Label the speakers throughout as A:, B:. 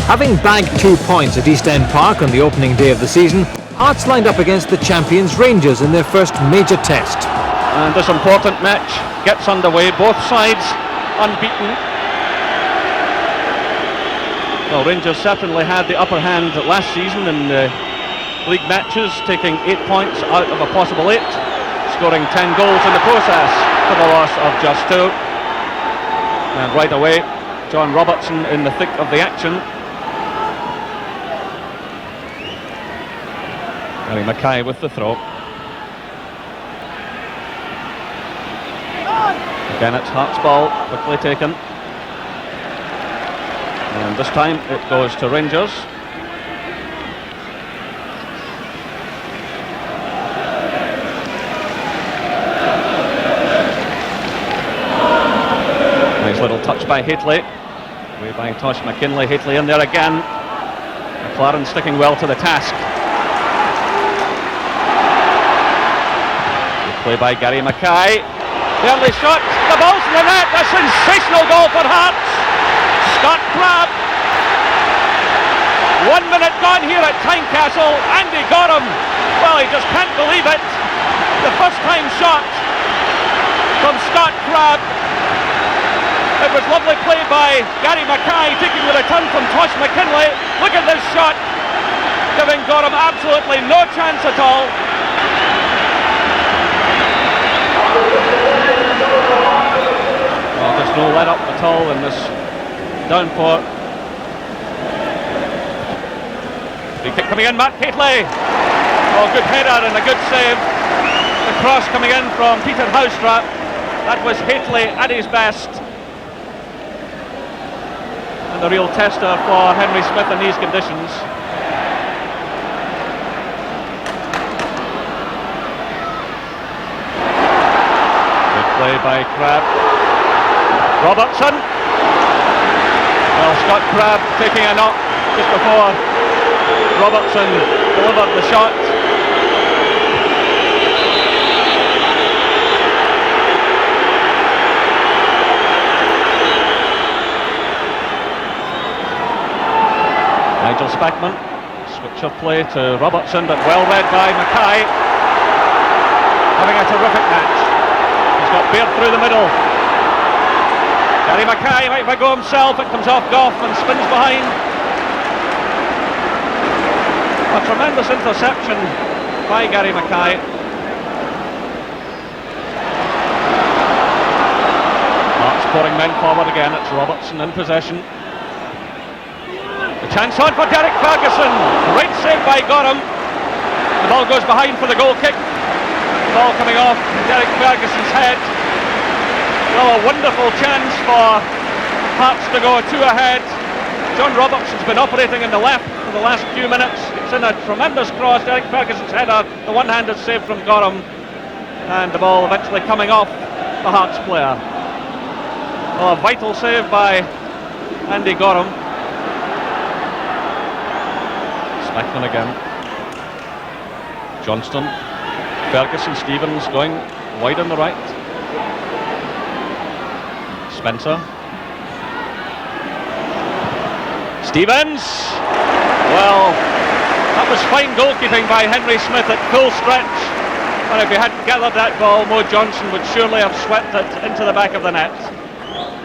A: Having bagged 2 points at East End Park on the opening day of the season, Hearts lined up against the champions Rangers in their first major test.
B: And this important match gets underway, both sides unbeaten. Well, Rangers certainly had the upper hand last season in league matches, taking 8 points out of a possible 8, scoring 10 goals in the process for the loss of just 2. And right away, John Robertson in the thick of the action. Gary Mackay with the throw. Again, it's Hearts' ball, quickly taken. And this time it goes to Rangers. Nice little touch by Haitley. Way by Tosh McKinlay. Haitley in there again. McLaren sticking well to the task. Good play by Gary Mackay. The early shot. The ball's in the net. A sensational goal for Hearts. Scott Crabb. 1 minute gone here at Tynecastle. Andy Gorham, well, he just can't believe it. The first time shot from Scott Crabb. It was lovely play by Gary Mackay, taking the return from Tosh McKinlay. Look at this shot, giving Gorham absolutely no chance at all. Well, there's no let up at all in this downpour. Free kick coming in, Matt Haitley. Oh, good header and a good save. The cross coming in from Peter Houstra. That was Haitley at his best. And the real tester for Henry Smith in these conditions. Good play by Crabb. Robertson. Well, Scott Crabb taking a knock just before Robertson delivered the shot. Nigel Spackman, switch of play to Robertson, but well read by Mackay. Having a terrific match. He's got Baird through the middle. Gary Mackay might go himself. It comes off Goff and spins behind. A tremendous interception by Gary Mackay. Hearts pouring men forward again. It's Robertson in possession. The chance on for Derek Ferguson. Great save by Gorham. The ball goes behind for the goal kick. The ball coming off Derek Ferguson's head. Well, a wonderful chance for Hearts to go 2 ahead. John Robertson's been operating in the left for the last few minutes. It's in a tremendous cross. Derek Ferguson's header, the one-handed save from Gorham, and the ball eventually coming off the Hearts player. Well, a vital save by Andy Gorham. Spackman again. Johnston, Ferguson, Stevens going wide on the right. Spencer. Stevens. Well, that was fine goalkeeping by Henry Smith at full stretch. And if he hadn't gathered that ball, Mo Johnson would surely have swept it into the back of the net.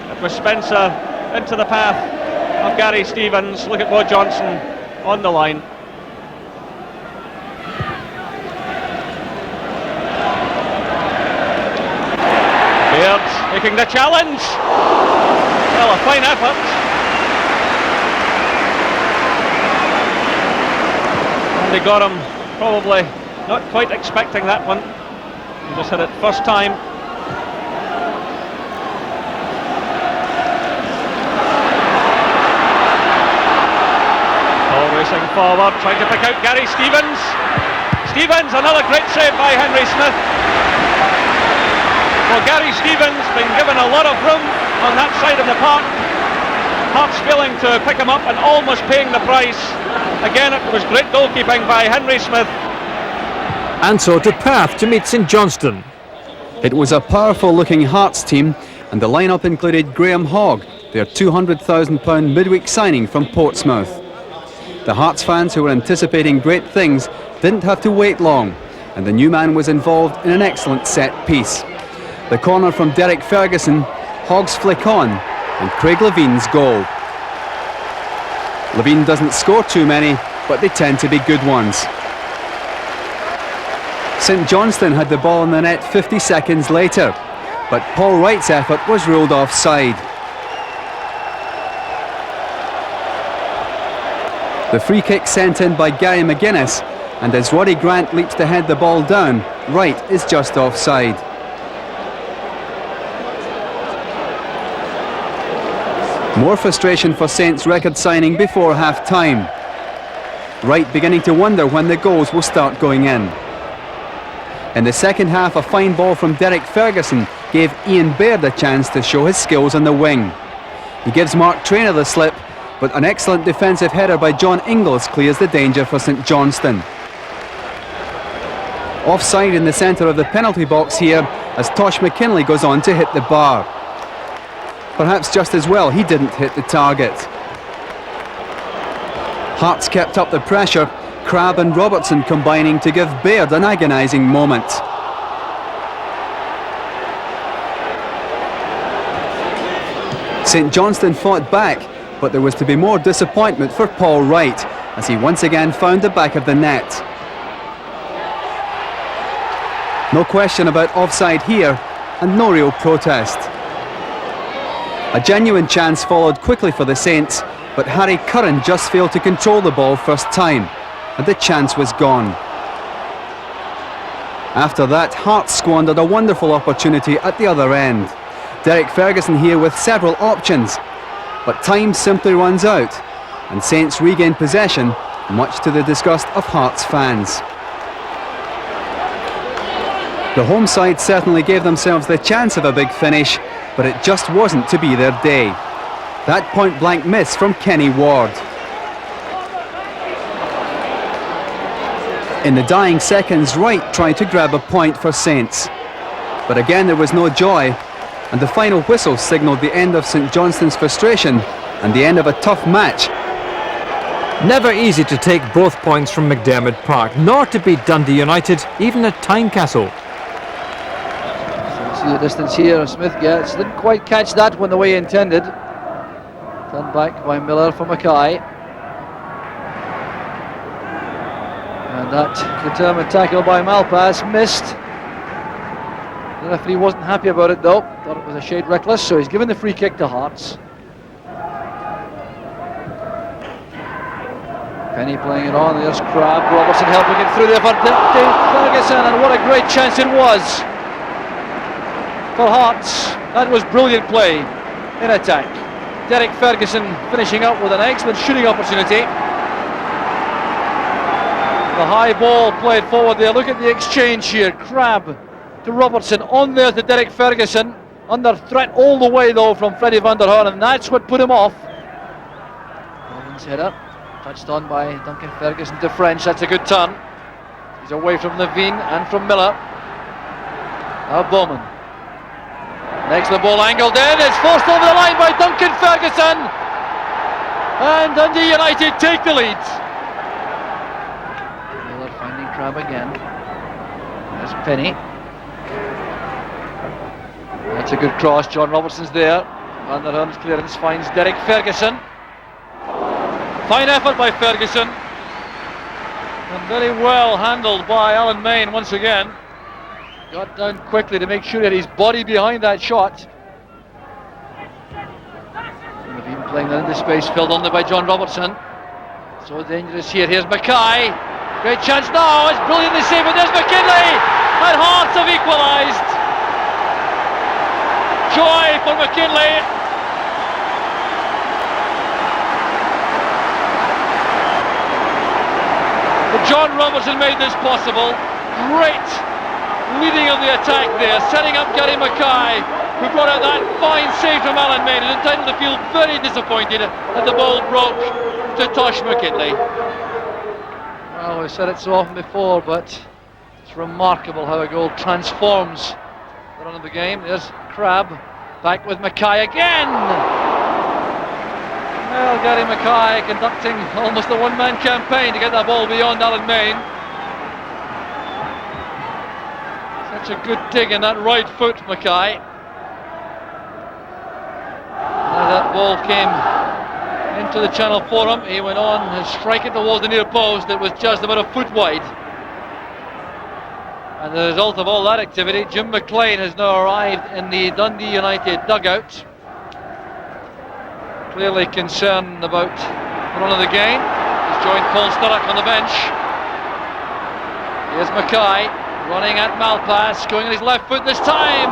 B: It was Spencer into the path of Gary Stevens. Look at Mo Johnson on the line. Baird taking the challenge. Well, a fine effort. Andy Gorham probably not quite expecting that one. He just hit it first time. Ball racing forward, trying to pick out Gary Stevens. Stevens, another great save by Henry Smith. Well, Gary Stevens been given a lot of room on that side of the park. Hearts failing to pick him up and almost paying the price. Again, it was great goalkeeping by Henry Smith.
A: And so to Perth to meet St Johnstone.
C: It was a powerful looking Hearts team, and the lineup included Graham Hogg, their £200,000 midweek signing from Portsmouth. The Hearts fans who were anticipating great things didn't have to wait long, and the new man was involved in an excellent set piece. The corner from Derek Ferguson, Hogg's flick on, and Craig Levine's goal. Levine doesn't score too many, but they tend to be good ones. St Johnstone had the ball in the net 50 seconds later, but Paul Wright's effort was ruled offside. The free kick sent in by Gary McGuinness, and as Roddy Grant leaps to head the ball down, Wright is just offside. More frustration for Saints' record signing before half-time. Wright beginning to wonder when the goals will start going in. In the second half, a fine ball from Derek Ferguson gave Ian Baird a chance to show his skills on the wing. He gives Mark Traynor the slip, but an excellent defensive header by John Ingles clears the danger for St Johnstone. Offside in the centre of the penalty box here, as Tosh McKinlay goes on to hit the bar. Perhaps just as well he didn't hit the target. Hearts kept up the pressure, Crabb and Robertson combining to give Baird an agonising moment. St Johnstone fought back, but there was to be more disappointment for Paul Wright, as he once again found the back of the net. No question about offside here, and no real protest. A genuine chance followed quickly for the Saints, but Harry Curran just failed to control the ball first time, and the chance was gone. After that, Hearts squandered a wonderful opportunity at the other end. Derek Ferguson here with several options, but time simply runs out, and Saints regain possession, much to the disgust of Hearts fans. The home side certainly gave themselves the chance of a big finish, but it just wasn't to be their day. That point-blank miss from Kenny Ward. In the dying seconds, Wright tried to grab a point for Saints. But again there was no joy, and the final whistle signalled the end of St Johnstone's frustration and the end of a tough match.
A: Never easy to take both points from McDermott Park, nor to beat Dundee United, even at Tynecastle.
D: See the distance here, Smith gets, didn't quite catch that one the way he intended. Turned back by Miller for Mackay. And that determined tackle by Malpass missed. The referee wasn't happy about it though, thought it was a shade reckless, so he's given the free kick to Hearts. Penny playing it on, there's Crabb, Robertson helping it through there for Dave Ferguson, and what a great chance it was for Hearts. That was brilliant play in attack. Derek Ferguson finishing up with an excellent shooting opportunity. The high ball played forward there. Look at the exchange here. Crabb to Robertson, on there to Derek Ferguson. Under threat all the way though from Freddie van der Horn, and that's what put him off. Bowman's header, touched on by Duncan Ferguson to French. That's a good turn. He's away from Levine and from Miller. Now Bowman. Next the ball angled in. It's forced over the line by Duncan Ferguson. And Dundee United take the lead. Finding Crabb again. There's Penny. That's a good cross. John Robertson's there. Van der Horn's clearance finds Derek Ferguson. Fine effort by Ferguson. And very well handled by Alan Main once again. Got down quickly to make sure he had his body behind that shot. Levine playing that into space, filled on there by John Robertson. So dangerous here. Here's Mackay. Great chance now, it's brilliantly saved, and there's McKinlay, and Hearts have equalised. Joy for McKinlay. But John Robertson made this possible. Great leading of the attack there, setting up Gary Mackay, who brought out that fine save from Alan Main, and entitled to feel very disappointed that the ball broke to Tosh McKinlay. Well, we've said it so often before, but it's remarkable how a goal transforms the run of the game. There's Crabb, back with Mackay again. Gary Mackay conducting almost a one-man campaign to get that ball beyond Alan Main. Such a good dig in that right foot, Mackay. As that ball came into the channel for him, he went on and strike it towards the near post. It was just about a foot wide. And the result of all that activity, Jim McLean has now arrived in the Dundee United dugout. Clearly concerned about the run of the game. He's joined Paul Sturrock on the bench. Here's Mackay running at Malpass, going on his left foot this time.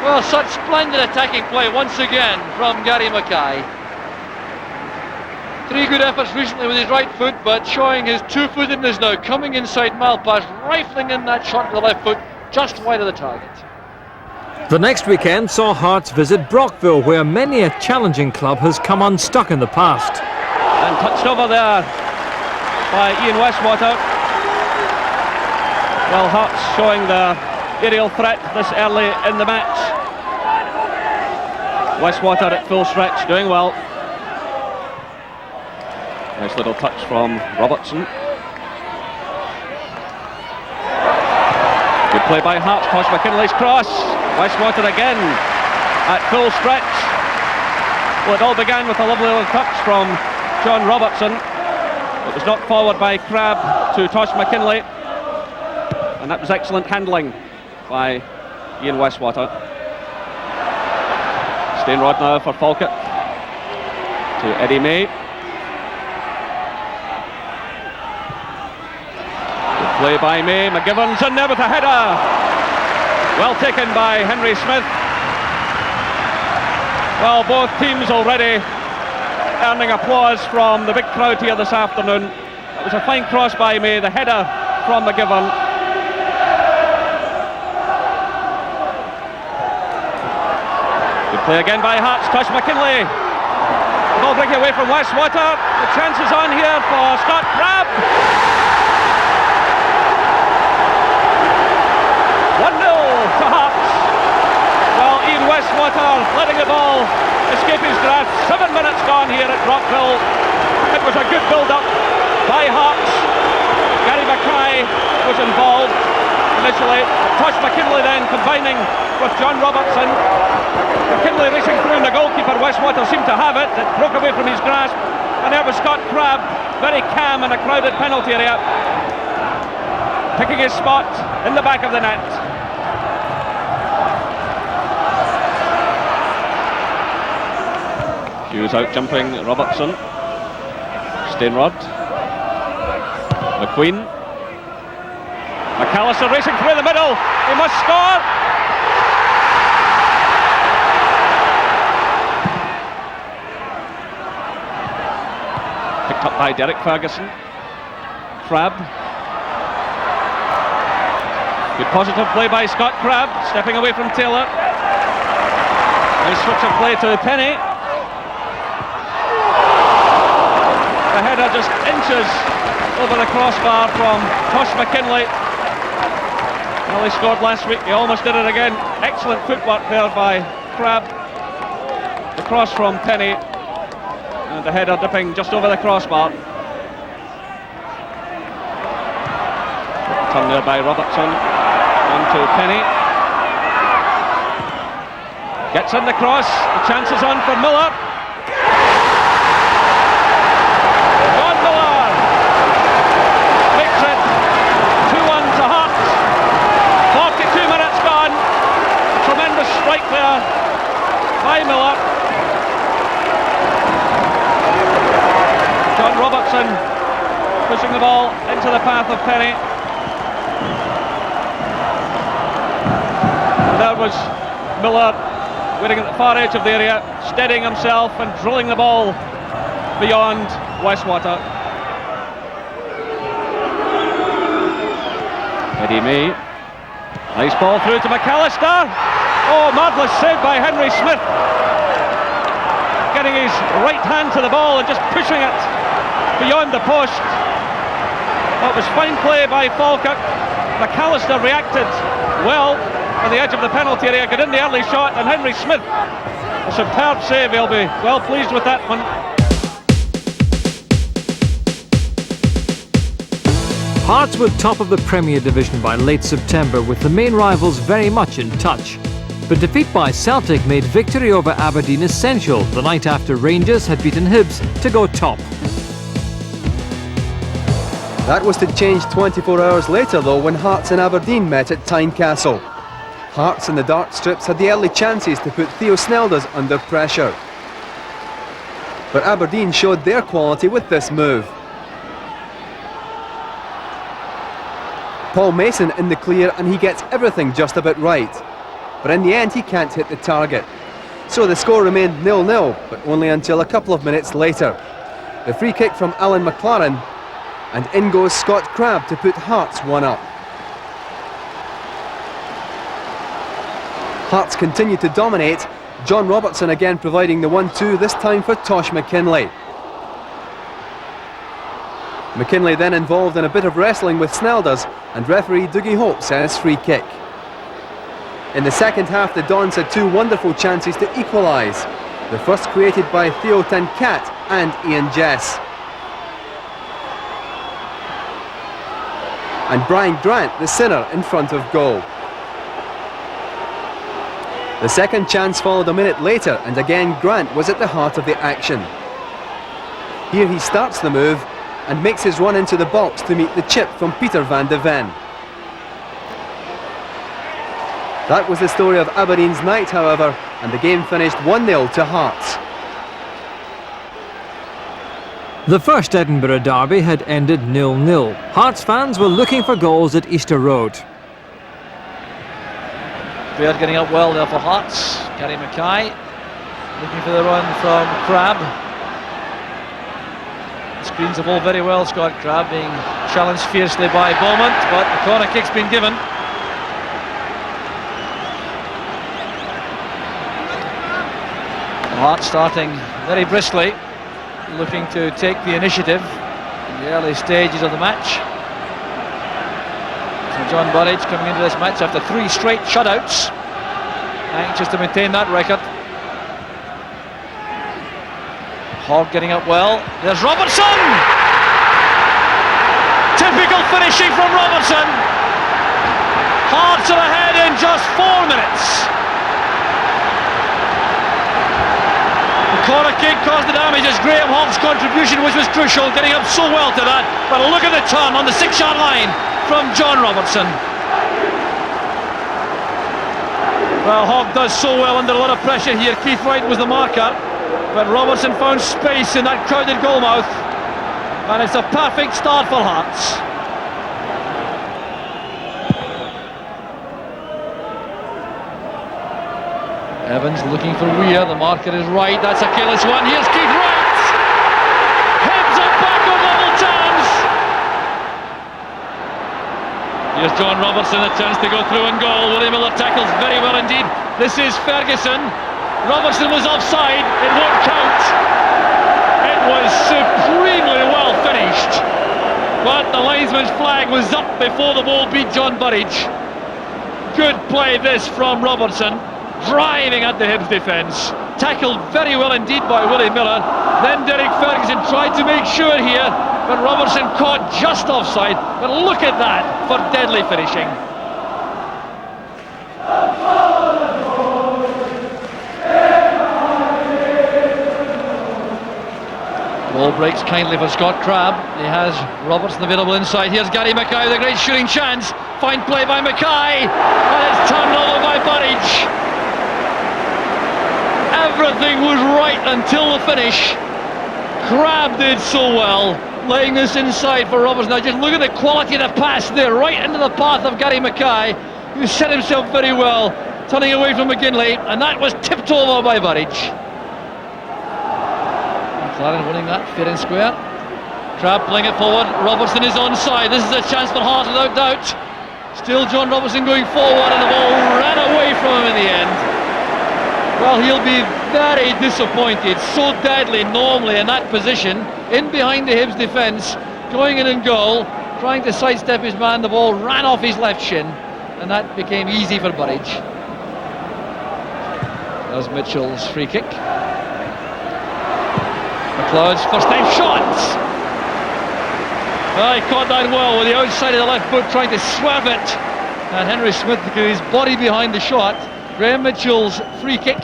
D: Well, such splendid attacking play once again from Gary Mackay. 3 good efforts recently with his right foot, but showing his two-footedness now, coming inside Malpass, rifling in that shot with the left foot, just wide of the target.
A: The next weekend saw Hearts visit Brockville, where many a challenging club has come unstuck in the past.
B: And touched over there by Ian Westwater. Well, Hearts showing the aerial threat this early in the match. Westwater at full stretch, doing well. Nice little touch from Robertson. Good play by Hearts. Tosh McKinley's cross. Westwater again at full stretch. Well, it all began with a lovely little touch from John Robertson. It was knocked forward by Crabb to Tosh McKinley, and that was excellent handling by Ian Westwater. Stainrod now for Falkirk to Eddie May. Good play by May. McGivern's in there with a header. Well taken by Henry Smith. Well, both teams already earning applause from the big crowd here this afternoon. It was a fine cross by May, the header from McGivern. Good play again by Hearts. Tosh McKinley. The ball breaking away from Westwater. The chance is on here for Scott Crabb. 1-0 to Hearts. Well, Ian Westwater letting the ball escape his grasp. 7 minutes gone here at Brockville. It was a good build-up by Hearts. Gary Mackay was involved initially. Tosh McKinley then combining with John Robertson. McKinley racing through, and the goalkeeper Westwater seemed to have it. It broke away from his grasp, and there was Scott Crabb, very calm in a crowded penalty area, picking his spot in the back of the net. Hughes out jumping Robertson. Stainrod. McQueen. McAllister racing through the middle. He must score. Picked up by Derek Ferguson. Crabb. Good positive play by Scott Crabb, stepping away from Taylor. Nice switch of play to Penny. The header just inches over the crossbar from Tosh McKinley. Well, he scored last week, he almost did it again. Excellent footwork there by Crabb. The cross from Penny, and the header dipping just over the crossbar. Turn there by Robertson. On to Penny. Gets in the cross. The chance is on for Miller. John Miller makes it 2-1 to Hearts. 42 minutes gone. A tremendous strike there by Miller. John Robertson pushing the ball into the path of Penny. There was Miller waiting at the far edge of the area, steadying himself and drilling the ball beyond Westwater. Eddie May. Nice ball through to McAllister. Oh, marvellous save by Henry Smith. Getting his right hand to the ball and just pushing it beyond the post. That was fine play by Falkirk. McAllister reacted well on the edge of the penalty area, got in the early shot, and Henry Smith A superb save, he'll be well pleased with that one.
A: Hearts were top of the Premier Division by late September, with the main rivals very much in touch. But defeat by Celtic made victory over Aberdeen essential the night after Rangers had beaten Hibs to go top.
C: That was to change 24 hours later though, when Hearts and Aberdeen met at Tynecastle. Hearts and the dark strips had the early chances to put Theo Snelders under pressure. But Aberdeen showed their quality with this move. Paul Mason in the clear, and he gets everything just about right. But in the end he can't hit the target. So the score remained 0-0, but only until a couple of minutes later. The free kick from Alan McLaren, and in goes Scott Crabb to put Hearts 1-up. Hearts continue to dominate, John Robertson again providing the 1-2, this time for Tosh McKinlay. McKinlay then involved in a bit of wrestling with Snelders, and referee Dougie Hope says free kick. In the second half, the Dons had two wonderful chances to equalise. The first created by Theo Tenkat and Ian Jess. And Brian Grant, the sinner, in front of goal. The second chance followed a minute later, and again Grant was at the heart of the action. Here he starts the move and makes his run into the box to meet the chip from Peter van de Ven. That was the story of Aberdeen's night, however, and the game finished 1-0 to Hearts.
A: The first Edinburgh derby had ended 0-0. Hearts fans were looking for goals at Easter Road.
D: Baird getting up well there for Hearts. Gary Mackay looking for the run from Crabb. Screens the ball very well, Scott Crabb being challenged fiercely by Beaumont, but the corner kick's been given. Hearts starting very briskly, looking to take the initiative in the early stages of the match. So John Burridge coming into this match after 3 straight shutouts, anxious to maintain that record. Hogg getting up well. There's Robertson! Typical finishing from Robertson. Hearts are ahead in just 4 minutes. The corner kick caused the damage as Graham Hogg's contribution, which was crucial, getting up so well to that. But look at the turn on the 6-yard line from John Robertson. Well, Hogg does so well under a lot of pressure here. Keith Wright was the marker, but Robertson found space in that crowded goalmouth, and it's a perfect start for Hearts. Evans looking for Weir, the marker is right, that's a careless one. Here's Keith Wright! Heads up back on level terms! Here's John Robertson, a chance to go through and goal. Willie Miller tackles very well indeed. This is Ferguson. Robertson was offside, it won't count. It was supremely well finished, but the linesman's flag was up before the ball beat John Burridge. Good play this from Robertson, driving at the Hibs defence. Tackled very well indeed by Willie Miller. Then Derek Ferguson tried to make sure here, but Robertson caught just offside. But look at that for deadly finishing. Ball breaks kindly for Scott Crabb. He has Robertson available inside. Here's Gary Mackay with a great shooting chance. Fine play by Mackay, and it's turned over by Burridge. Everything was right until the finish. Crabb did so well, laying this inside for Robertson. Now just look at the quality of the pass there, right into the path of Gary Mackay, who set himself very well, turning away from McGinley, and that was tipped over by Burridge. McLaren winning that fair and square. Crabb playing it forward. Robertson is onside. This is a chance for Hearts without doubt. Still John Robertson going forward, and the ball ran away from him in the end. Well, he'll be very disappointed. So deadly normally in that position, in behind the Hibs defence, going in and goal, trying to sidestep his man. The ball ran off his left shin, and that became easy for Burridge. There's Mitchell's free kick. McLeod's first time shot. Oh, he caught that well with the outside of the left foot, trying to swerve it. And Henry Smith got his body behind the shot. Graham Mitchell's free kick.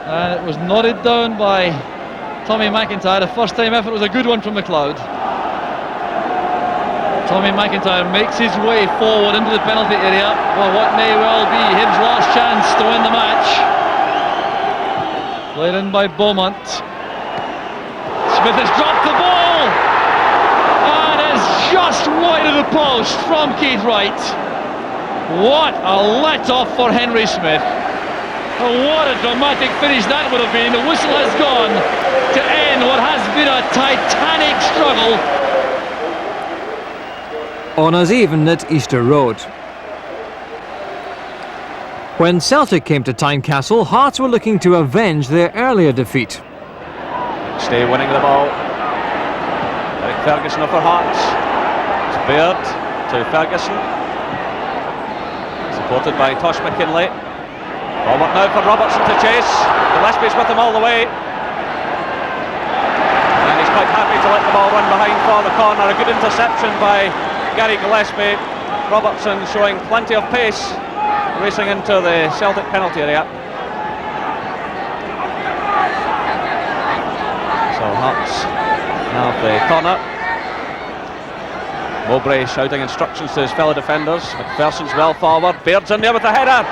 D: And it was nodded down by Tommy McIntyre. The first time effort was a good one from McLeod. Tommy McIntyre makes his way forward into the penalty area for what may well be Hibs' last chance to win the match. Played in by Beaumont. Smith has dropped the ball and is just wide of the post from Keith Wright. What a let-off for Henry Smith. Oh, what a dramatic finish that would have been. The whistle has gone to end what has been a titanic struggle.
A: Honours even at Easter Road. When Celtic came to Tynecastle, Hearts were looking to avenge their earlier defeat.
B: Stay winning the ball. Derek Ferguson over Hearts. It's Baird to Ferguson. Supported by Tosh McKinlay. Forward now for Robertson to chase. Gillespie's with him all the way. And he's quite happy to let the ball run behind for the corner. A good interception by Gary Gillespie. Robertson showing plenty of pace, racing into the Celtic penalty area. So Hearts have the corner. Mowbray shouting instructions to his fellow defenders. McPherson's well forward. Baird's in there with a header.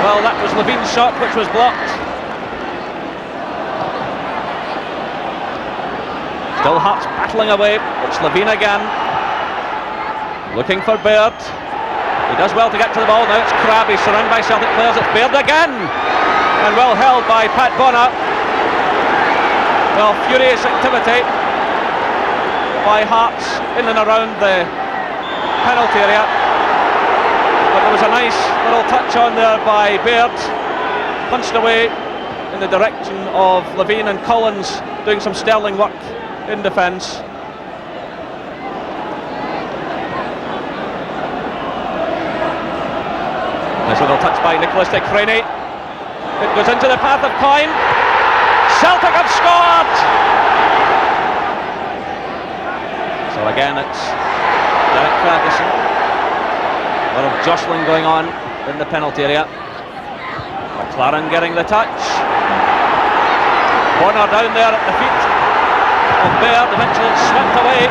B: Well, that was Levine's shot, which was blocked. Still Hearts battling away. It's Levine again. Looking for Baird. He does well to get to the ball. Now it's Crabbe, surrounded by Celtic players. It's Baird again. And well held by Pat Bonner. Well, furious activity by Hearts in and around the penalty area. But there was a nice little touch on there by Baird. Punched away in the direction of Levine, and Collins doing some sterling work in defence. Nice little touch by Nicholas de Crane. It goes into the path of Coyne. Celtic have scored! So again it's Derek Ferguson. A lot of jostling going on in the penalty area. McLaren getting the touch. Bonner down there at the feet of Baird. Eventually it's swept away.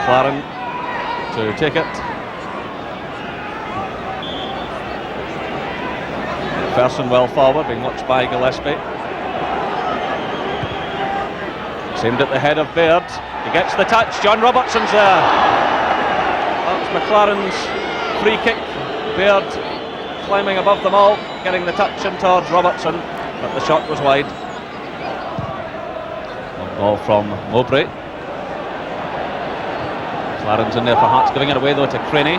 B: McLaren to take it. Person well forward, being watched by Gillespie. It's aimed at the head of Baird. He gets the touch. John Robertson's there. That's McLaren's free kick. Baird climbing above them all, getting the touch in towards Robertson, but the shot was wide. Ball from Mowbray. McLaren's in there for Hearts, giving it away though to Craney.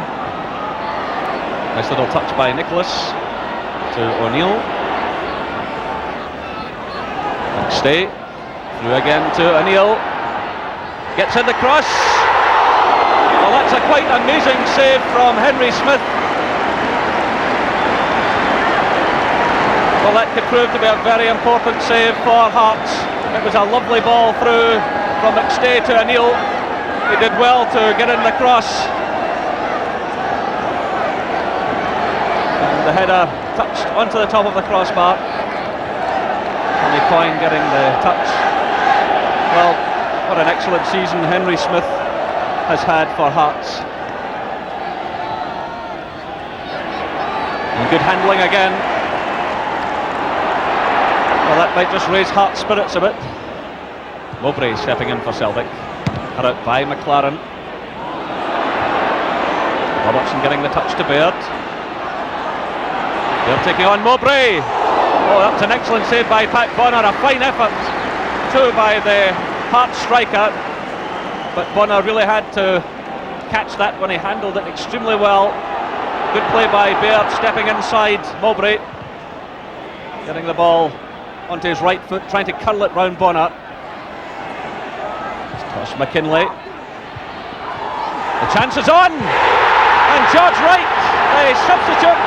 B: Nice little touch by Nicholas to O'Neill. Stay through again to O'Neill. Gets in the cross. Well, that's a quite amazing save from Henry Smith. Well, that could prove to be a very important save for Hearts. It was a lovely ball through from McStay to O'Neill. He did well to get in the cross. And the header touched onto the top of the crossbar. Tommy Coyne getting the touch. Well, what an excellent season Henry Smith has had for Hearts. And good handling again. Well, that might just raise Hearts' spirits a bit. Mowbray stepping in for Celtic. Cut out by McLaren. Robertson getting the touch to Baird. They're taking on Mowbray. Oh, that's an excellent save by Pat Bonner. A fine effort too by the Hearts striker, but Bonner really had to catch that when he handled it extremely well. Good play by Baird, stepping inside Mowbray, getting the ball onto his right foot, trying to curl it round Bonner. It's Tosh McKinlay. The chance is on, and George Wright, the substitute,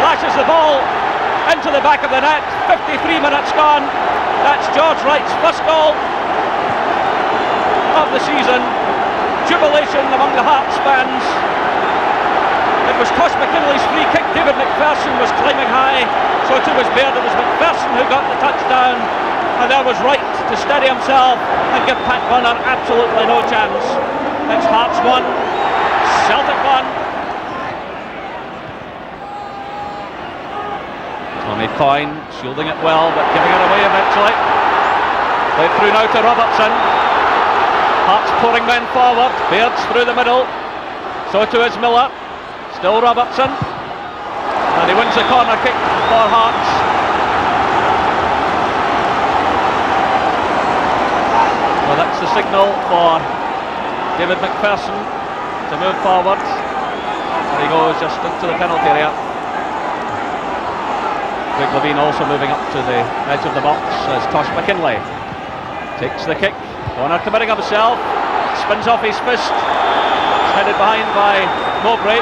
B: lashes the ball into the back of the net. 53 minutes gone. That's George Wright's first goal of the season. Jubilation among the Hearts fans. It was Tosh McKinlay's free kick. David McPherson was climbing high, so too was Baird. It was McPherson who got the touchdown, and there was Wright to steady himself and give Pat Bonner absolutely no chance. It's Hearts 1, Celtic 1. Tommy Coyne shielding it well, but giving it away eventually. Played through now to Robertson. Hearts pouring men forward. Baird's through the middle. So too is Miller. Still Robertson. And he wins the corner kick for Hearts. Well, that's the signal for David McPherson to move forward. And he goes just into the penalty area. Craig Levein also moving up to the edge of the box as Tosh McKinlay takes the kick. Bonner committing himself, spins off his fist, it's headed behind by Mowbray.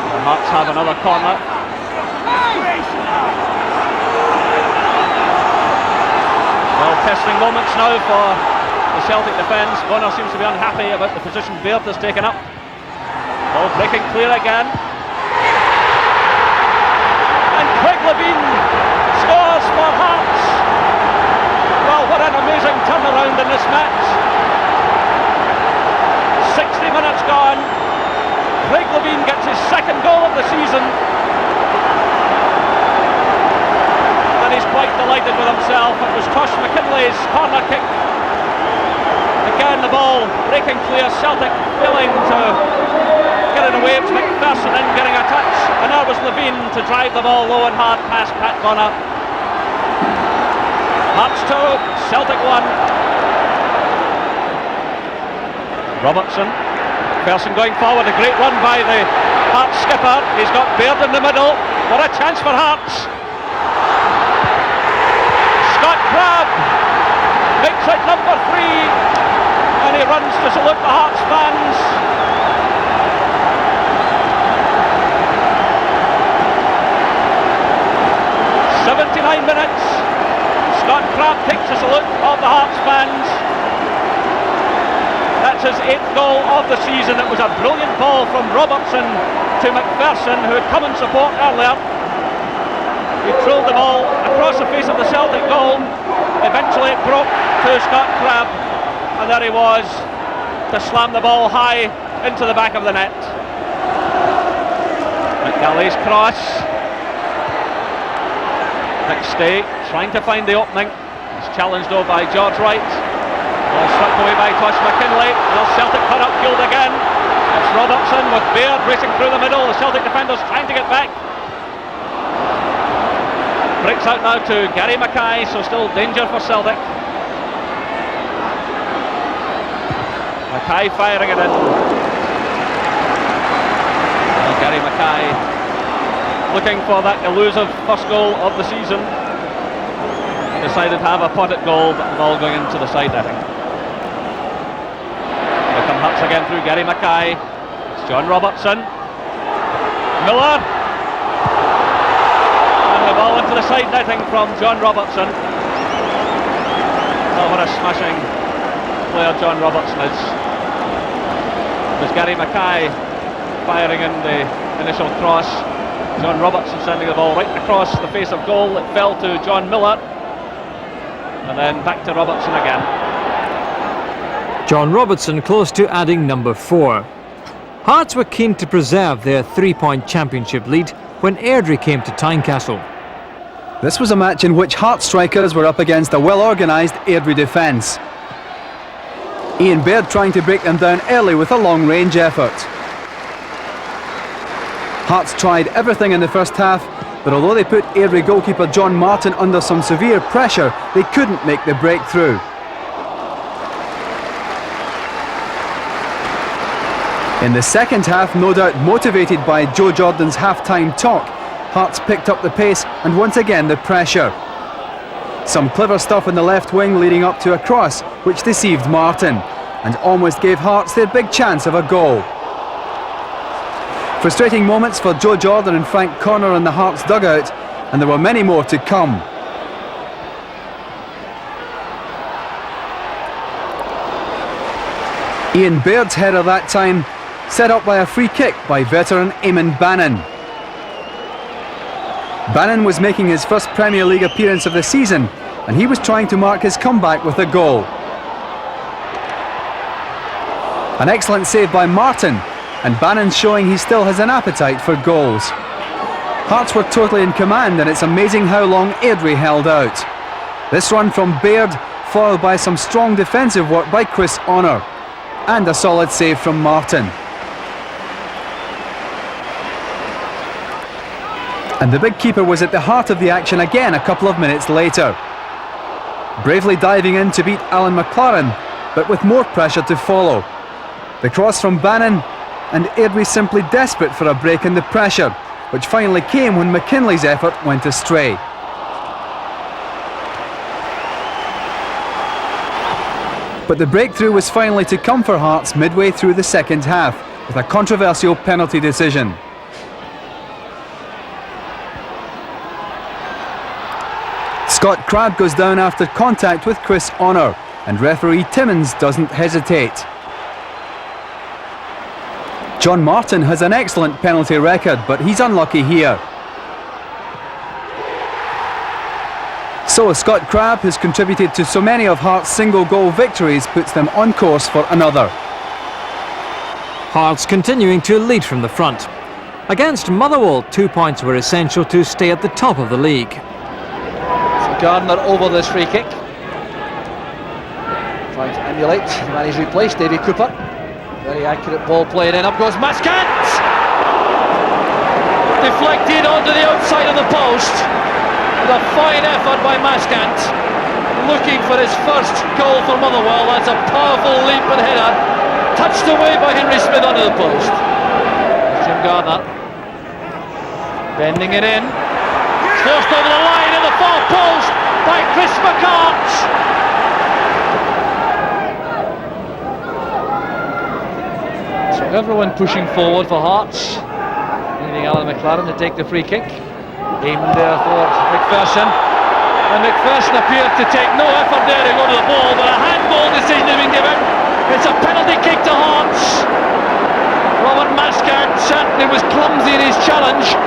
B: The Hearts have another corner. Well, testing moments now for the Celtic defence. Bonner seems to be unhappy about the position Baird has taken up. Ball breaking clear again. And Craig Levein scores for Hearts. Well, what an amazing turnaround in this match. 60 minutes gone. Craig Levein gets his second goal of the season. And he's quite delighted with himself. It was Tosh McKinlay's corner kick. Again, the ball breaking clear. Celtic failing to get it away. It's McPherson in getting a touch, and there was Levein to drive the ball low and hard past Pat Bonner. Hearts 2, Celtic 1. Robertson, McPherson going forward, a great run by the Hearts skipper. He's got Baird in the middle. What a chance for Hearts. Scott Crabb makes it number 3, and he runs to salute the Hearts fans. 79 minutes. Scott Crabb takes a salute of the Hearts fans. That's his 8th goal of the season. It was a brilliant ball from Robertson to McPherson, who had come in support earlier. He drilled the ball across the face of the Celtic goal. Eventually it broke to Scott Crabb, and there he was to slam the ball high into the back of the net. McGalley's cross. McStay trying to find the opening. He's challenged though by George Wright. Ball swept away by Tosh McKinlay. Will Celtic cut upfield again? It's Robertson with Baird racing through the middle. The Celtic defenders trying to get back. Breaks out now to Gary Mackay, so still danger for Celtic. Mackay firing it in. Well, Gary Mackay looking for that elusive first goal of the season. Decided to have a pot at goal, but the ball going into the side netting. Here come Hearts again through Gary Mackay. It's John Robertson. Miller. And the ball into the side netting from John Robertson. Oh, what a smashing player John Robertson is. It was Gary Mackay firing in the initial cross. John Robertson sending the ball right across the face of goal. It fell to John Miller, and then back to Robertson again.
A: John Robertson close to adding number 4. Hearts were keen to preserve their 3-point championship lead when Airdrie came to Tynecastle.
C: This was a match in which Hearts strikers were up against a well-organised Airdrie defence. Ian Baird trying to break them down early with a long-range effort. Hearts tried everything in the first half, but although they put Airdrie goalkeeper John Martin under some severe pressure, they couldn't make the breakthrough. In the second half, no doubt motivated by Joe Jordan's half-time talk, Hearts picked up the pace and once again the pressure. Some clever stuff in the left wing leading up to a cross which deceived Martin and almost gave Hearts their big chance of a goal. Frustrating moments for Joe Jordan and Frank Corner in the Hearts dugout, and there were many more to come. Ian Baird's header that time set up by a free kick by veteran Eamon Bannon. Bannon was making his first Premier League appearance of the season, and he was trying to mark his comeback with a goal. An excellent save by Martin, and Bannon showing he still has an appetite for goals. Hearts were totally in command, and it's amazing how long Airdrie held out. This run from Baird, followed by some strong defensive work by Chris Honor, and a solid save from Martin. And the big keeper was at the heart of the action again a couple of minutes later. Bravely diving in to beat Alan McLaren, but with more pressure to follow. The cross from Bannon, and Airdrie simply desperate for a break in the pressure, which finally came when McKinley's effort went astray. But the breakthrough was finally to come for Hearts midway through the second half, with a controversial penalty decision. Scott Crabb goes down after contact with Chris Honor, and referee Timmins doesn't hesitate. John Martin has an excellent penalty record, but he's unlucky here. So Scott Crabb, who's contributed to so many of Hearts' single-goal victories, puts them on course for another.
A: Hearts continuing to lead from the front. Against Motherwell, 2 points were essential to stay at the top of the league.
D: Gardner over this free kick, trying to emulate the man he's replaced, Davy Cooper. Very accurate ball played in, up goes Maskant! Deflected onto the outside of the post. With a fine effort by Maskant, looking for his first goal for Motherwell. That's a powerful leap and header, touched away by Henry Smith onto the post. Jim Gardner bending it in, forced over the line in the far post by Chris McCart. So everyone pushing forward for Hearts, leaving Alan McLaren to take the free kick. Aimed there for McPherson, and McPherson appeared to take no effort there to go to the ball, but a handball decision has been given. It's a penalty kick to Hearts. Robert Maskant certainly was clumsy in his challenge.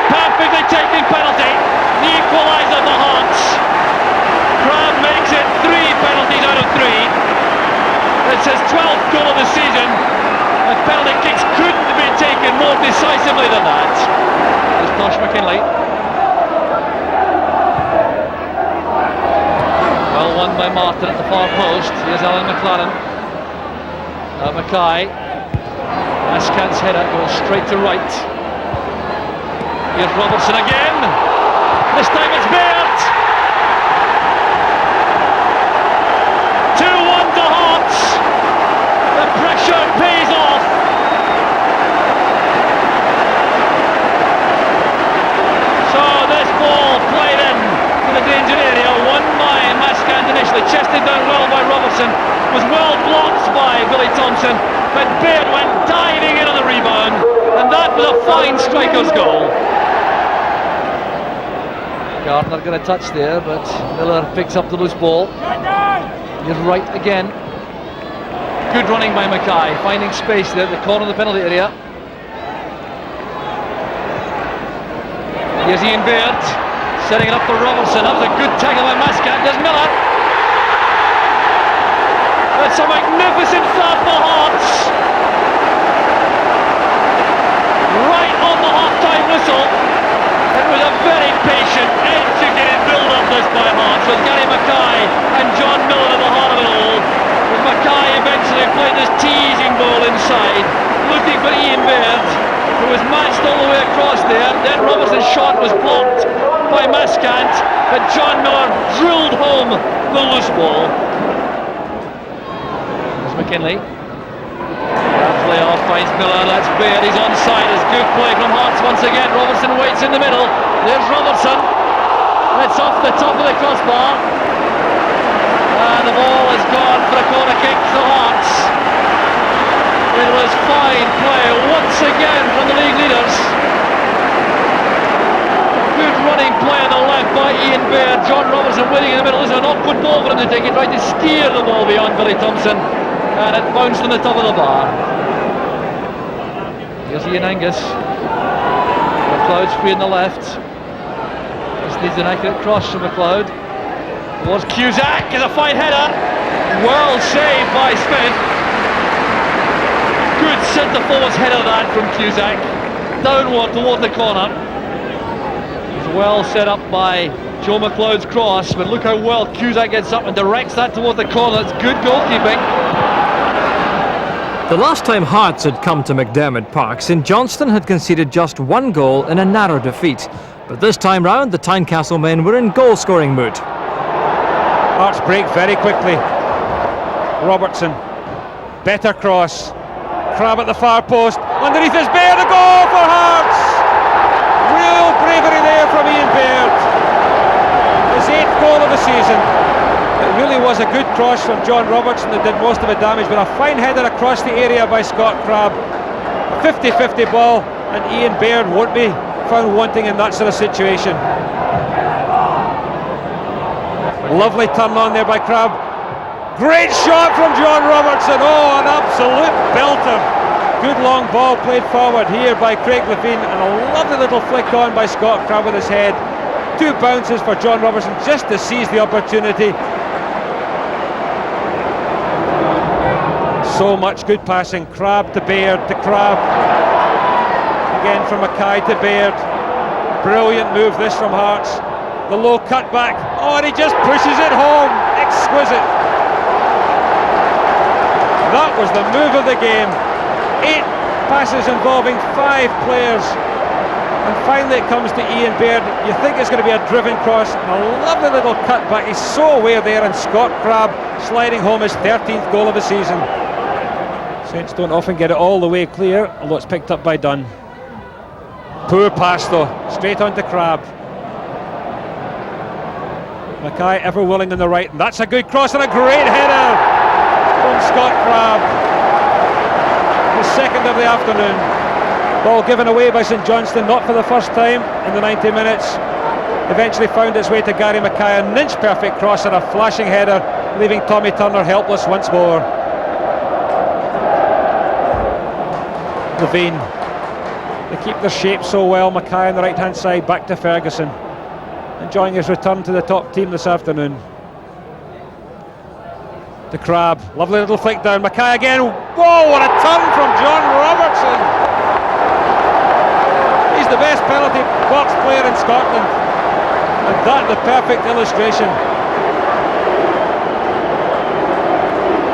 D: Perfectly taken penalty, the equaliser for Hearts. Crabb makes it 3 penalties out of 3. It's his 12th goal of the season, and penalty kicks couldn't be taken more decisively than that. There's Tosh McKinley. Well won by Martin at the far post. Here's Alan McLaren. Mackay. Maskant's header goes straight to right. Here's Robertson again. This time it's Baird. 2-1 to Hearts. The pressure pays off. So this ball played in to the danger area, won by Maskant initially, chested down well by Robertson, was well blocked by Billy Thompson, but Baird went diving in on the rebound, and that was a fine striker's goal. Gardner got a touch there, but Miller picks up the loose ball. He's right again. Good running by Mackay, finding space there at the corner of the penalty area. Here's Ian Baird, setting it up for Robertson. That was a good tackle by Maskant. There's Miller. That's a magnificent start for Hearts. Right on the half-time whistle. It was a very patient, educated build-up this by Hearts, with Gary Mackay and John Miller at the heart of it all. With Mackay eventually playing this teasing ball inside, looking for Ian Baird, who was matched all the way across there. Then Robertson's shot was blocked by Maskant, but John Miller drilled home the loose ball. There's McKinley. play off, finds Miller, that's Baird, he's onside, it's good play from Hearts once again, Robertson waits in the middle, there's Robertson, it's off the top of the crossbar, and the ball is gone for a corner kick to Hearts. It was fine play once again from the league leaders. Good running play on the left by Ian Baird, John Robertson waiting in the middle, this is an awkward ball for him to take, he tried to steer the ball beyond Billy Thompson. And it bounced on the top of the bar. Here's Ian Angus. McLeod's free on the left. This needs an accurate cross from McLeod. Towards Cusack is a fine header. Well saved by Smith. Good centre forward's header that from Cusack. Downward toward the corner. He's well set up by Joe McLeod's cross, but look how well Cusack gets up and directs that toward the corner. It's good goalkeeping.
A: The last time Hearts had come to McDermott Park, St Johnstone had conceded just one goal in a narrow defeat. But this time round, the Tynecastle men were in goal-scoring mood.
B: Hearts break very quickly. Robertson, better cross. Crab at the far post. Underneath is Baird, a goal for Hearts! Real bravery there from Ian Baird. His 8th goal of the season. It really was a good cross from John Robertson that did most of the damage, but a fine header across the area by Scott Crabbe. A 50-50 ball, and Ian Baird won't be found wanting in that sort of situation. Lovely turn on there by Crabbe. Great shot from John Robertson. Oh, an absolute belter. Good long ball played forward here by Craig Levein, and a lovely little flick on by Scott Crabbe with his head. 2 bounces for John Robertson just to seize the opportunity. So much good passing. Crabbe to Baird to Crabbe. Again from Mackay to Baird. Brilliant move this from Hearts. The low cut back. Oh, and he just pushes it home. Exquisite. That was the move of the game. 8 passes involving 5 players. And finally it comes to Ian Baird. You think it's going to be a driven cross, and a lovely little cut back. He's so aware there, and Scott Crabbe sliding home his 13th goal of the season. Saints don't often get it all the way clear, although it's picked up by Dunn. Poor pass though, straight on to Crabbe. Mackay ever willing on the right, and that's a good cross and a great header from Scott Crabbe. The second of the afternoon. Ball given away by St Johnstone, not for the first time in the 90 minutes. Eventually found its way to Gary Mackay, an inch perfect cross and a flashing header, leaving Tommy Turner helpless once more. Levein, they keep their shape so well. Mackay on the right hand side, back to Ferguson, enjoying his return to the top team this afternoon. To Crabbe, lovely little flick down. Mackay again. Whoa, what a turn from John Robertson! He's the best penalty box player in Scotland, and that the perfect illustration.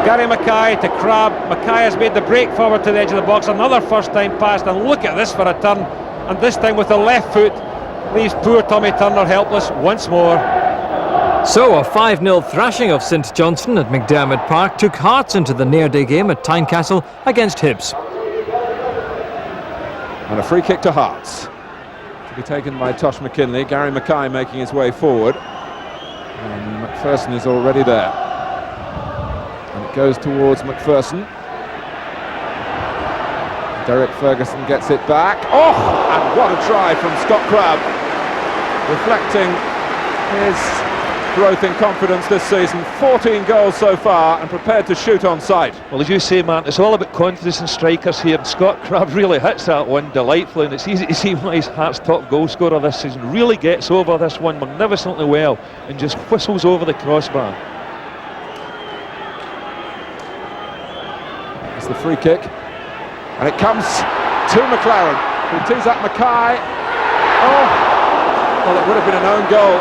B: Gary Mackay to Crabbe. Mackay has made the break forward to the edge of the box, another first time pass, and look at this for a turn, and this time with the left foot leaves poor Tommy Turner helpless once more.
A: So a 5-0 thrashing of St Johnstone at McDermott Park took Hearts into the near-day game at Tynecastle against Hibs.
E: And a free kick to Hearts, to be taken by Tosh McKinley. Gary Mackay making his way forward, and McPherson is already there, and it goes towards McPherson. Derek Ferguson gets it back. Oh, and what a try from Scott Crabbe, reflecting his growth in confidence this season. 14 goals so far, and prepared to shoot on sight.
F: Well, as you say, Martin, it's all about confidence in strikers here, and Scott Crabbe really hits that one delightfully, and it's easy to see why he's Hearts' top goal scorer this season. Really gets over this one magnificently well and just whistles over the crossbar.
E: It's the free kick, and it comes to McLaren, who tees up Mackay. Oh, well, it would have been an own goal.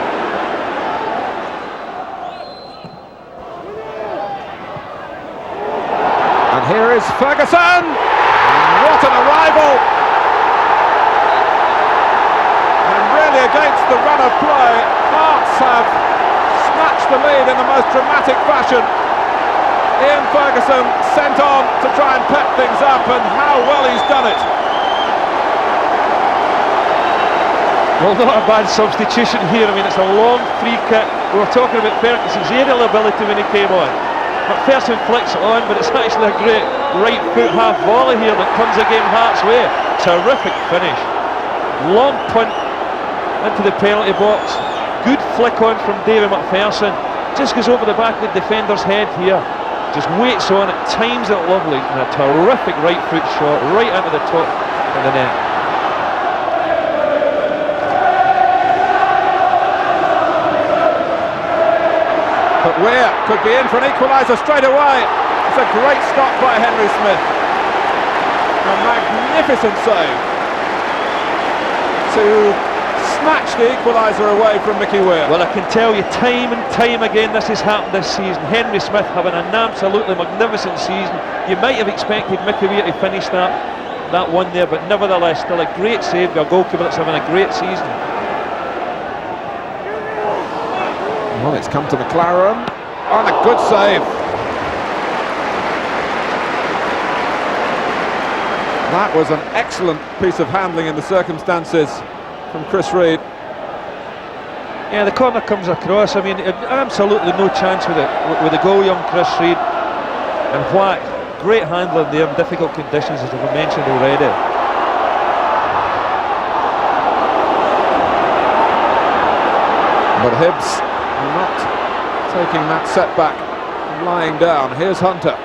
E: And here is Ferguson. What an arrival! And really against the run of play, Hearts have snatched the lead in the most dramatic fashion. Ian Ferguson sent on to try and pep things up, and how well he's done it.
F: Well, not a bad substitution here. I mean, it's a long free kick. We were talking about Ferguson's aerial ability when he came on. McPherson flicks it on, but it's actually a great right foot half volley here that comes again Hearts' way. Terrific finish. Long punt into the penalty box. Good flick on from David McPherson. Just goes over the back of the defender's head here. Just waits on it, times it lovely, and a terrific right foot shot right into the top of the net.
E: But Weir could be in for an equaliser straight away. It's a great stop by Henry Smith. A magnificent save to snatch the equaliser away from Mickey Weir.
F: Well, I can tell you time and time again this has happened this season. Henry Smith having an absolutely magnificent season. You might have expected Mickey Weir to finish that one there, but nevertheless still a great save by a goalkeeper that's having a great season.
E: Well, it's come to McLaren, and a good save. That was an excellent piece of handling in the circumstances from Chris Reed.
F: Yeah, the corner comes across. I mean, absolutely no chance with the goal, young Chris Reed. And whack, great handling there in difficult conditions, as I've mentioned already.
E: But Hibs not taking that setback and lying down. Here's Hunter.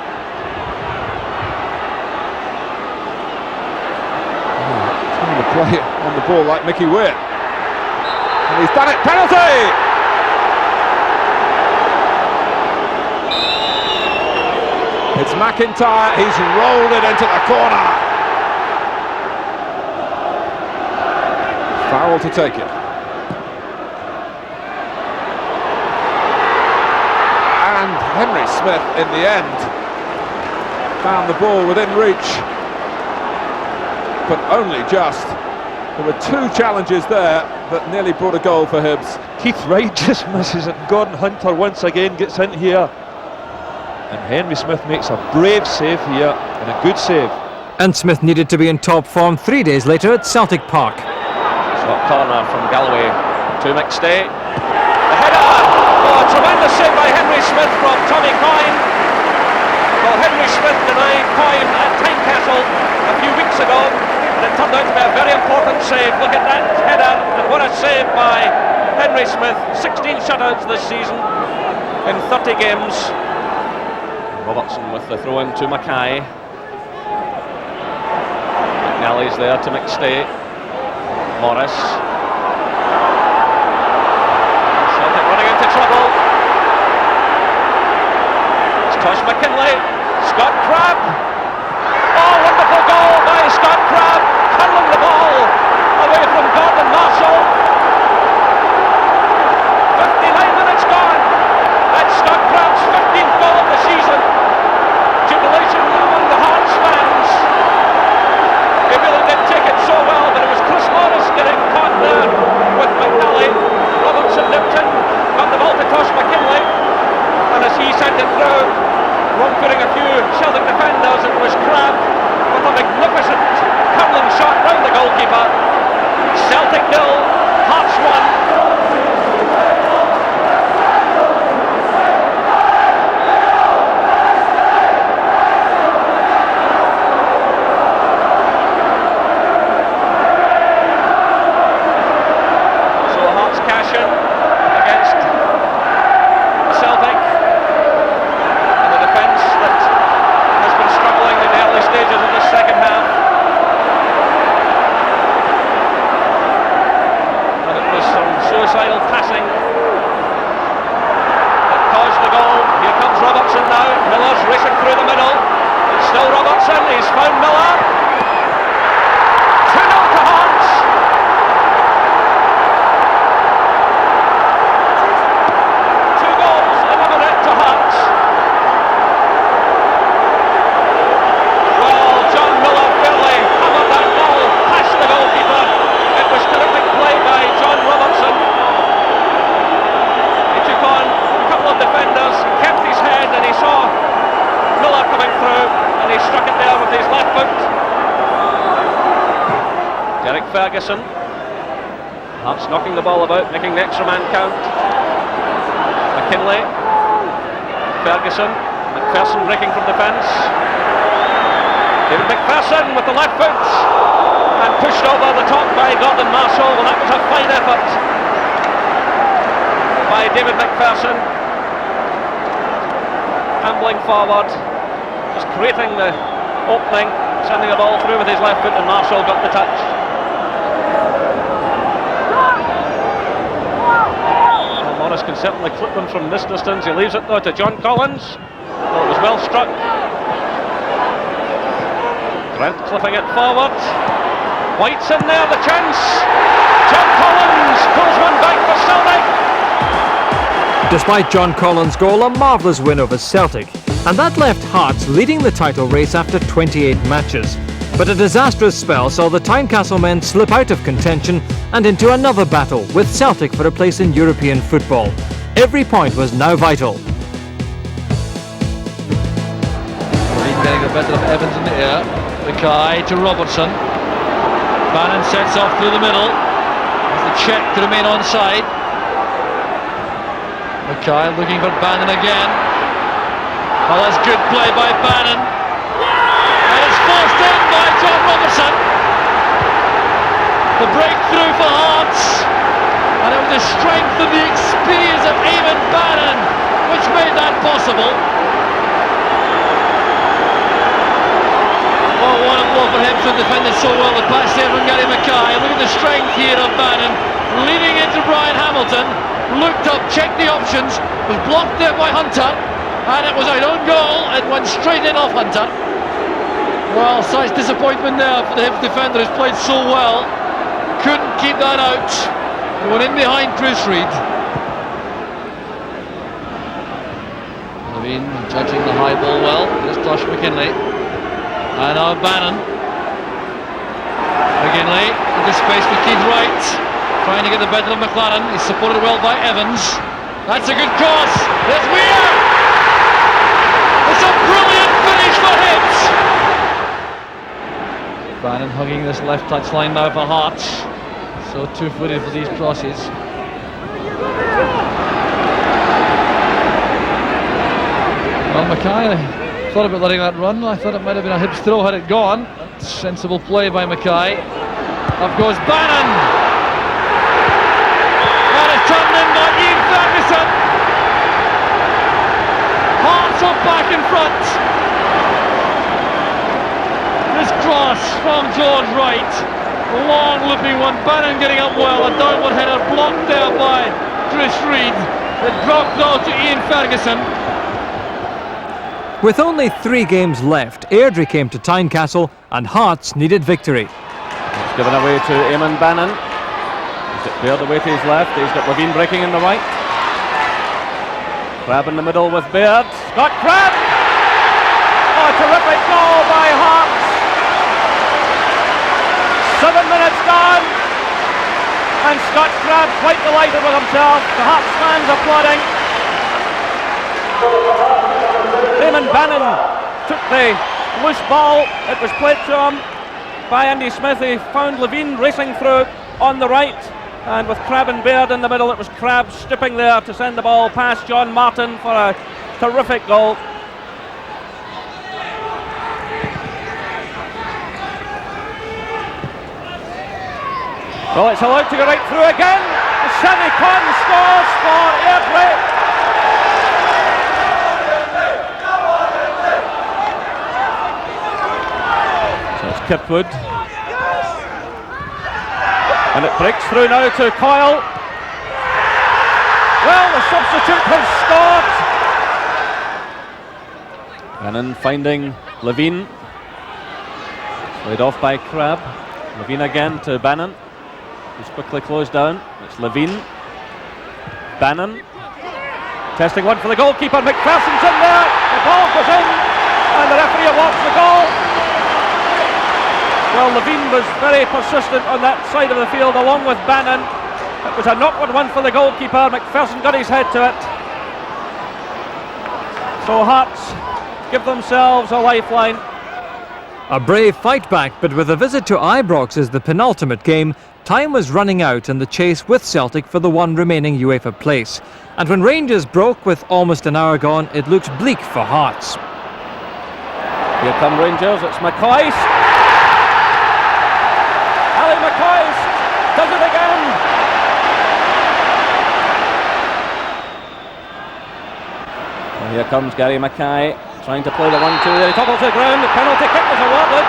E: Trying to play on the ball like Mickey Weir. And he's done it. Penalty! It's McIntyre. He's rolled it into the corner. Farrell to take it. And Henry Smith, in the end, found the ball within reach, but only just. There were two challenges there that nearly brought a goal for Hibs.
F: Keith Wright just misses it. Gordon Hunter once again gets in here. And Henry Smith makes a brave save here, and a good save.
A: And Smith needed to be in top form 3 days later at Celtic Park.
B: Shot corner from Galloway to McStay. The header! Oh, a tremendous save by Henry Smith from Tommy Coyne. Well, Henry Smith denied Coyne at Tynecastle a few weeks ago, and it turned out to be a very important save. Look at that header, and what a save by Henry Smith. 16 shutouts this season in 30 games. Robertson with the throw in to Mackay. McNally's there to McStay. Morris. Celtic running into trouble. It's Tosh McKinlay. Scott Crabb. Oh, wonderful goal by Scott Crabb. Curling the ball away from Gordon Marshall. 59 minutes gone. That's Scott Crabb's 15th goal of the season. Jubilation among the Hearts fans. He really did take it so well, but it was Chris Morris getting caught there with McNally. Robertson Newton got the ball to Tosh McKinlay, and as he sent it through, wrong-footing a few Celtic defenders, it was Crabb with a magnificent curling shot round the goalkeeper. Celtic 0, Hearts 1. Ferguson. Hearts knocking the ball about, making the extra man count. McKinlay. Ferguson. McPherson breaking from defence. David McPherson with the left foot. And pushed over the top by Gordon Marshall. Well, that was a fine effort by David McPherson. Ambling forward. Just creating the opening. Sending the ball through with his left foot, and Marshall got the touch. Well, Morris can certainly clip them from this distance. He leaves it though to John Collins. Well, it was well struck. Grant clipping it forward. White's in there, the chance. John Collins pulls one back for Celtic.
A: Despite John Collins' goal, a marvellous win over Celtic. And that left Hearts leading the title race after 28 matches. But a disastrous spell saw the Tynecastle men slip out of contention and into another battle with Celtic for a place in European football. Every point was now vital.
D: Getting the better of Evans in the air. Mackay to Robertson. Bannon sets off through the middle. Has the check to remain onside. Mackay looking for Bannon again. Well, that's good play by Bannon. And it's forced in by John Robertson. The breakthrough for Hearts. And it was the strength and the experience of Eamon Bannon which made that possible. Oh, what a blow for Hibs, who defended so well. The pass there from Gary Mackay. Look at the strength here of Bannon. Leading into Brian Hamilton. Looked up, checked the options. Was blocked there by Hunter. And it was an own goal. It went straight in off Hunter. Well, such disappointment there for the Hibs defender who's played so well. Couldn't keep that out. He went in behind Chris Reid. Levine judging the high ball well. There's Josh McKinlay. And now Bannon. McKinlay into space for Keith Wright. Trying to get the better of McLaren. He's supported well by Evans. That's a good cross. There's Weir. It's a brilliant finish for Hibs. Bannon hugging this left touchline now for Hearts. So two-footed for these crosses. Well, Mackay thought about letting that run. I thought it might have been a Hibs throw had it gone. Sensible play by Mackay. Up goes Bannon. And it's turned in by Ian Ferguson. Hearts are back in front. This cross from George Wright. Long looping one. Bannon getting up well. A downward header blocked there by Chris Reid. It dropped though to Ian Ferguson.
A: With only 3 games left, Airdrie came to Tynecastle and Hearts needed victory.
B: It's given away to Eamon Bannon. He's it Baird away to his left. He's got Levine breaking in the right. Crabbe in the middle with Baird. Scott Crabbe! Oh, terrific goal by Hearts. 7 minutes gone. And Scott Crabbe quite delighted with himself. The Hearts fans applauding. Eamon Bannon took the loose ball. It was played to him by Andy Smith. He found Levine racing through on the right, and with Crabbe and Baird in the middle, it was Crabbe stripping there to send the ball past John Martin for a terrific goal. Well, it's allowed to go right through again. Sammy Conn scores for Airdrie. Kirkwood, and it breaks through now to Coyle. Well, the substitute has scored. Bannon finding Levine, laid off by Crabbe. Levine again to Bannon, who's quickly closed down. It's Levine, Bannon, testing one for the goalkeeper. McPherson's in there, the ball goes in, and the referee awards the goal. Well, Levine was very persistent on that side of the field along with Bannon. It was a knocked one for the goalkeeper. McPherson got his head to it. So Hearts give themselves a lifeline.
A: A brave fight back, but with a visit to Ibrox as the penultimate game, time was running out in the chase with Celtic for the one remaining UEFA place. And when Rangers broke with almost an hour gone, it looked bleak for Hearts.
B: Here come Rangers, it's McCoist. Ali McCoist does it again. Well, here comes Gary Mackay, trying to play the 1-2 there. He topples to the ground, the penalty kick is awarded.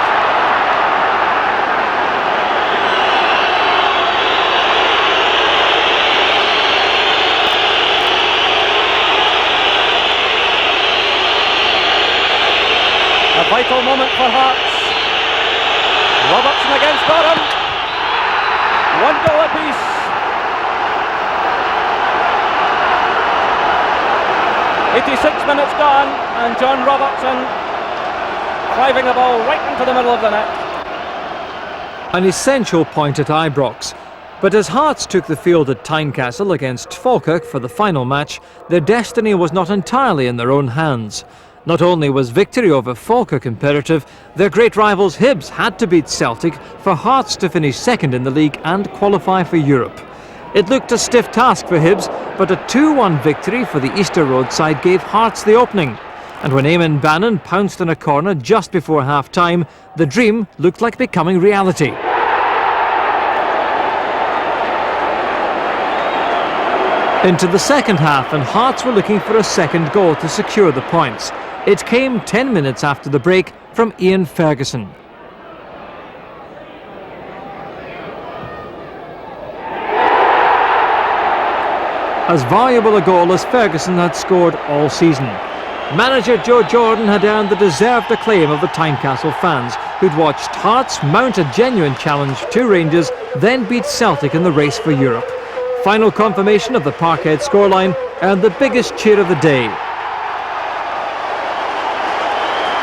B: A vital moment for Hearts. Robertson against Gorham. 1 goal apiece. .86 minutes gone, and John Robertson driving the ball right into the middle of the net.
A: An essential point at Ibrox. But as Hearts took the field at Tynecastle against Falkirk for the final match, their destiny was not entirely in their own hands. Not only was victory over Falkirk imperative, their great rivals Hibs had to beat Celtic for Hearts to finish second in the league and qualify for Europe. It looked a stiff task for Hibs, but a 2-1 victory for the Easter Road side gave Hearts the opening. And when Eamon Bannon pounced on a corner just before half-time, the dream looked like becoming reality. Into the second half, and Hearts were looking for a second goal to secure the points. It came 10 minutes after the break from Ian Ferguson. As valuable a goal as Ferguson had scored all season. Manager Joe Jordan had earned the deserved acclaim of the Tynecastle fans, who'd watched Hearts mount a genuine challenge to Rangers, then beat Celtic in the race for Europe. Final confirmation of the Parkhead scoreline earned the biggest cheer of the day.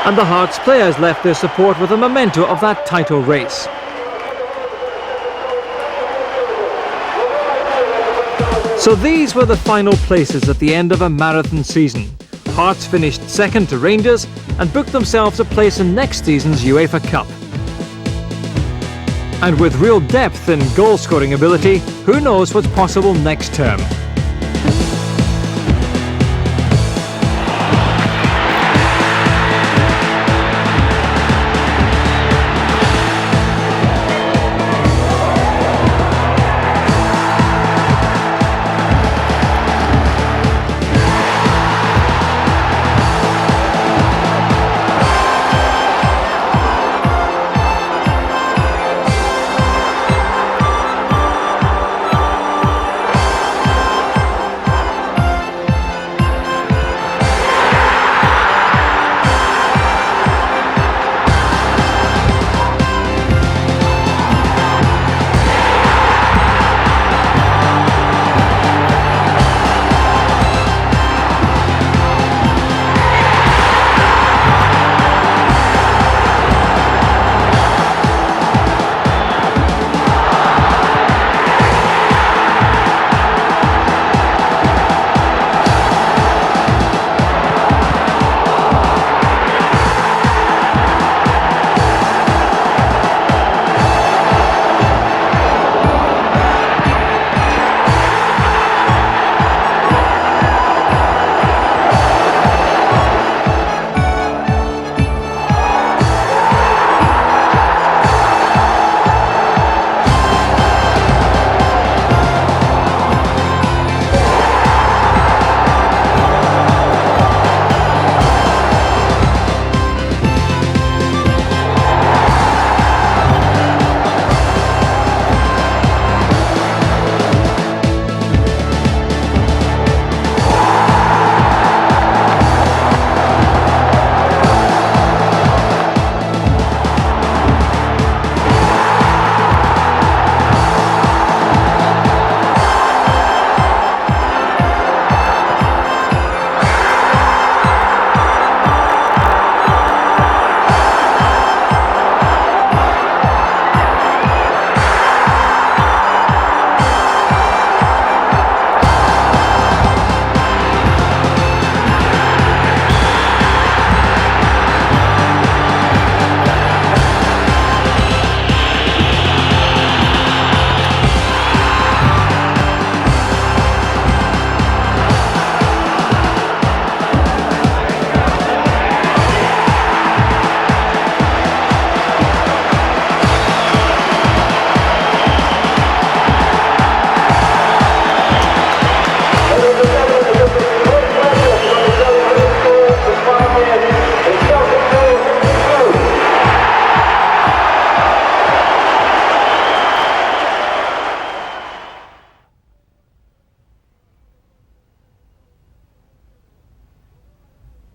A: And the Hearts players left their support with a memento of that title race. So these were the final places at the end of a marathon season. Hearts finished second to Rangers and booked themselves a place in next season's UEFA Cup. And with real depth and goal-scoring ability, who knows what's possible next term?